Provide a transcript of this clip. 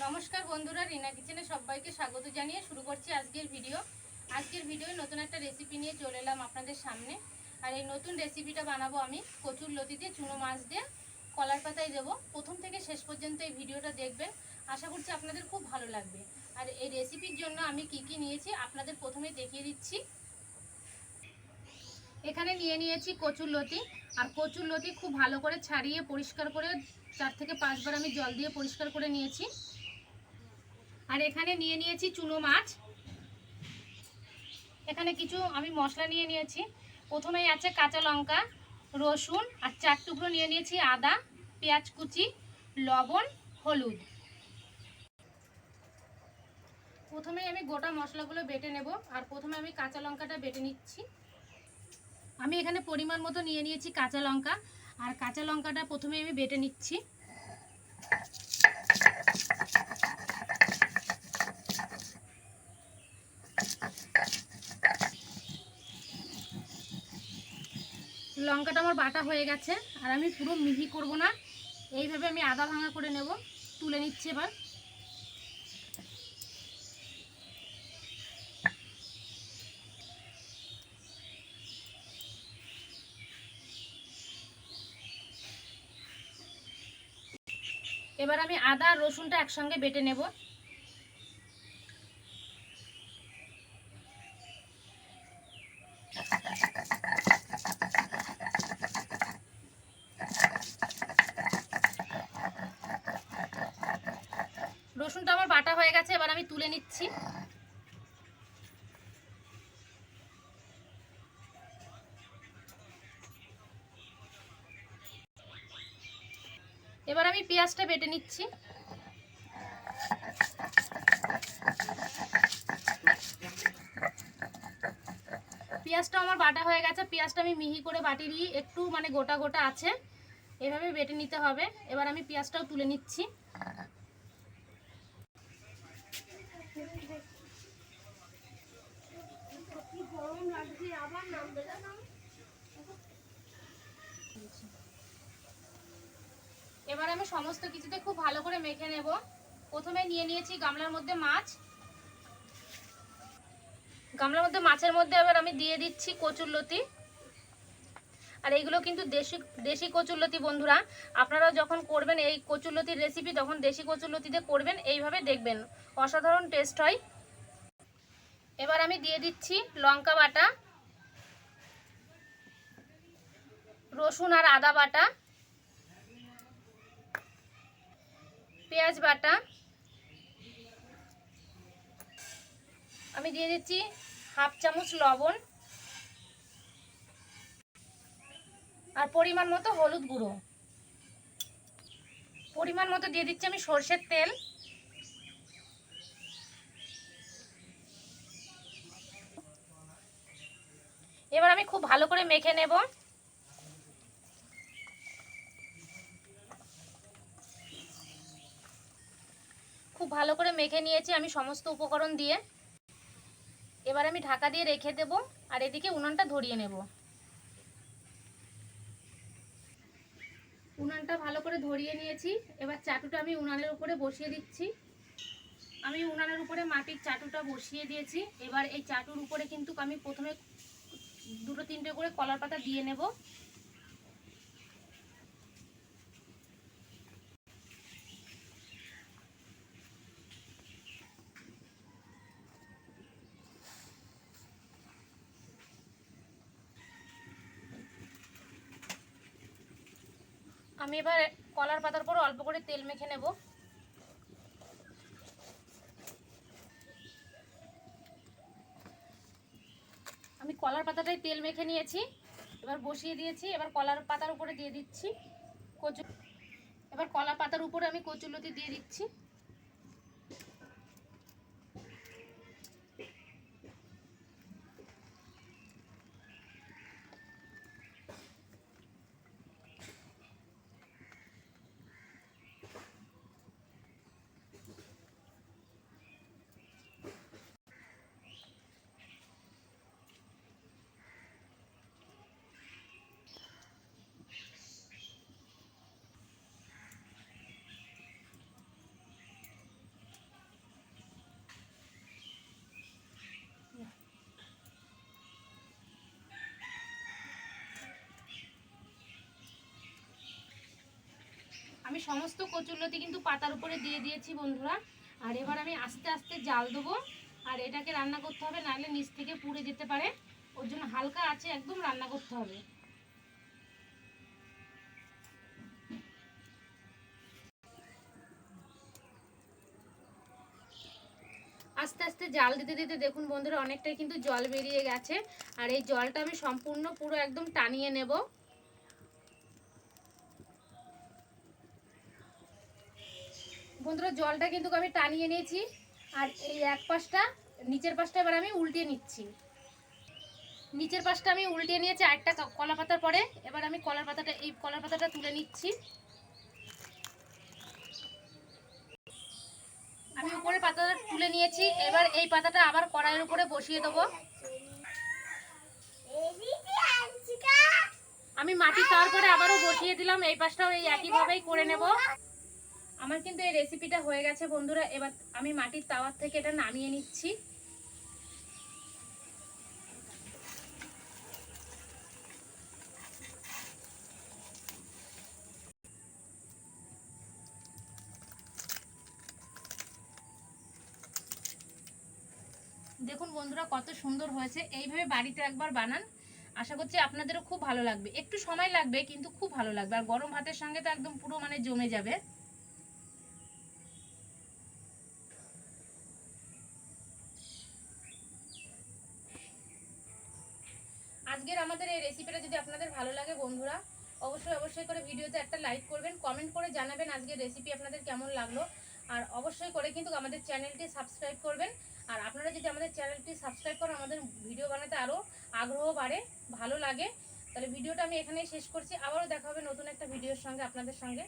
নমস্কার বন্ধুরা, রিনা কিচেনে সবাইকে স্বাগত জানিয়ে শুরু করছি আজকের ভিডিও। নতুন একটা রেসিপি নিয়ে চলে এলাম আপনাদের সামনে। আর এই নতুন রেসিপিটা বানাবো আমি কচুর লতি দিয়ে চুনো মাছ দিয়ে কলার পাতায় দেবো। প্রথম থেকে শেষ পর্যন্ত এই ভিডিওটা দেখবেন, আশা করছি আপনাদের খুব ভালো লাগবে। আর এই রেসিপির জন্য আমি কি কি নিয়েছি আপনাদের প্রথমে দেখিয়ে দিচ্ছি। এখানে নিয়ে নিয়েছি কচুর লতি। আর কচুর লতি খুব ভালো করে ছাড়িয়ে পরিষ্কার করে 4 থেকে 5 বার আমি জল দিয়ে পরিষ্কার করে নিয়েছি। আর এখানে নিয়ে নিয়েছি চুনো মাছ। এখানে কিছু আমি মশলা নিয়ে নিয়েছি। প্রথমেই আছে কাঁচা লঙ্কা, রসুন আর 4 টুকরো নিয়ে নিয়েছি আদা, পেঁয়াজ কুচি, লবণ, হলুদ। প্রথমে আমি গোটা মশলাগুলো বেটে নেব। আর প্রথমে আমি কাঁচা লঙ্কাটা বেটে নিচ্ছি। আমি এখানে পরিমাণ মতো নিয়ে নিয়েছি কাঁচা লঙ্কা। আর কাঁচা লঙ্কাটা প্রথমে আমি বেটে নিচ্ছি। লঙ্কাটা আমার বাটা হয়ে গেছে। আর আমি পুরো মিহি করব না, এইভাবে আমি আদা ভাঙা করে নেব। তুলে নিচ্ছি এবার। এবার আমি আদা আর রসুনটা একসঙ্গে বেটে নেব। রসুনটা আমার বাটা হয়ে গেছে, এবার আমি তুলে নিচ্ছি। এবার আমি পেঁয়াজটা বেটে নিচ্ছি। পেঁয়াজটা আমার বাটা হয়ে গেছে। পেঁয়াজটা আমি মিহি করে বাটি দিয়ে একটু গোটা গোটা আছে, এভাবে বেটে নিতে হবে। এবার আমি পেঁয়াজটাও তুলে নিচ্ছি। এবার আমি সমস্ত কিছুতে খুব ভালো করে মেখে নেব। প্রথমে নিয়ে নিয়েছি গামলার মধ্যে মাছ। গামলার মধ্যে মাছের মধ্যে এবার আমি দিয়ে দিচ্ছি কচুরলতি। আর এইগুলো কিন্তু দেশি কচুরলতি বন্ধুরা। আপনারা যখন করবেন এই কচুরলতির রেসিপি, তখন দেশি কচুরলতিতে করবেন, এইভাবে দেখবেন অসাধারণ টেস্ট হয়। এবার আমি দিয়ে দিচ্ছি লঙ্কা বাটা, রসুন আর আদা বাটা, পেঁয়াজ বাটা। আমি দিয়ে দিচ্ছি হাফ চামচ লবণ আর পরিমাণ মতো হলুদ গুঁড়ো। পরিমাণ মতো দিয়ে দিচ্ছি আমি সরষের তেল। এবার আমি খুব ভালো করে মেখে নেব। খুব ভালো করে মেখে নিয়েছি আমি সমস্ত উপকরণ দিয়ে। এবার আমি ঢাকা দিয়ে রেখে দেব। আর এদিকে উনানটা ধরিয়ে নেব। উনানটা ভালো করে ধরিয়ে নিয়েছি। এবার চাটুটা আমি উনানের উপরে বসিয়ে দিচ্ছি। আমি উনানের উপরে মাটির চাটুটা বসিয়ে দিয়েছি। এবার এই চাটুর উপরে কিন্তু আমি প্রথমে 2-3টে করে কলার পাতা দিয়ে নেব। আমি এবার কলার পাতার উপর অল্প করে তেল মেখে নেব। আমি কলার পাতাটায় তেল মেখে নিয়েছি, এবার বসিয়ে দিয়েছি। এবার কলার পাতার উপরে দিয়ে দিচ্ছি এবার কলা পাতার উপরে আমি কচুরলতি দিয়ে দিচ্ছি। আমি সমস্ত কচুরলতি কিন্তু পাতার উপরে দিয়ে দিয়েছি বন্ধুরা। আর এবার আমি আস্তে আস্তে জাল দেবো। আর এটাকে রান্না করতে হবে, নাহলে নিচ থেকে পুড়ে যেতে পারে। ওর জন্য হালকা আছে একদম রান্না করতে হবে। আস্তে আস্তে জাল দিতে দিতে দেখুন বন্ধুরা অনেকটাই কিন্তু জল বেরিয়ে গেছে। আর এই জলটা আমি সম্পূর্ণ পুরো একদম টানিয়ে নেব। বন্ধুরা জলটা কিন্তু আমি টানিয়ে নিয়েছি। আর এই এক পাশটা, নিচের পাশটা এবার আমি উল্টিয়ে নিচ্ছি। নিচের পাশটা আমি উল্টিয়ে নিয়েছি আরেকটা কলা পাতার পরে। এবার আমি এই কলার পাতাটা তুলে নিচ্ছি। আমি উপরে পাতাটা তুলে নিয়েছি। এবার এই পাতাটা আবার কড়াইয়ের উপরে বসিয়ে দেবো। আমি মাটি তারপরে আবারও বসিয়ে দিলাম। এই পাশটাও এই একইভাবেই করে নেব। আমার কিন্তু এই রেসিপিটা হয়ে গেছে বন্ধুরা। এবার আমি মাটির তাওয়ার থেকে এটা নামিয়ে নিচ্ছি। দেখুন বন্ধুরা কত সুন্দর হয়েছে। এইভাবে বাড়িতে একবার বানান, আশা করছি আপনাদেরও খুব ভালো লাগবে। একটু সময় লাগবে কিন্তু খুব ভালো লাগবে। আর গরম ভাতের সঙ্গে তো একদম পুরো মানে জমে যাবে। আজকের আমাদের এই রেসিপিটা যদি আপনাদের ভালো লাগে বন্ধুরা, অবশ্যই করে ভিডিওতে একটা লাইক করবেন, কমেন্ট করে জানাবেন আজকের রেসিপি আপনাদের কেমন লাগলো। আর অবশ্যই করে কিন্তু আমাদের চ্যানেলটি সাবস্ক্রাইব করবেন। আর আপনারা যদি আমাদের চ্যানেলটি সাবস্ক্রাইব করেন, আমাদের ভিডিও বানাতে আরও আগ্রহ বাড়ে, ভালো লাগে। তাহলে ভিডিওটা আমি এখানেই শেষ করছি। আবারও দেখা হবে নতুন একটা ভিডিওর সঙ্গে আপনাদের সঙ্গে।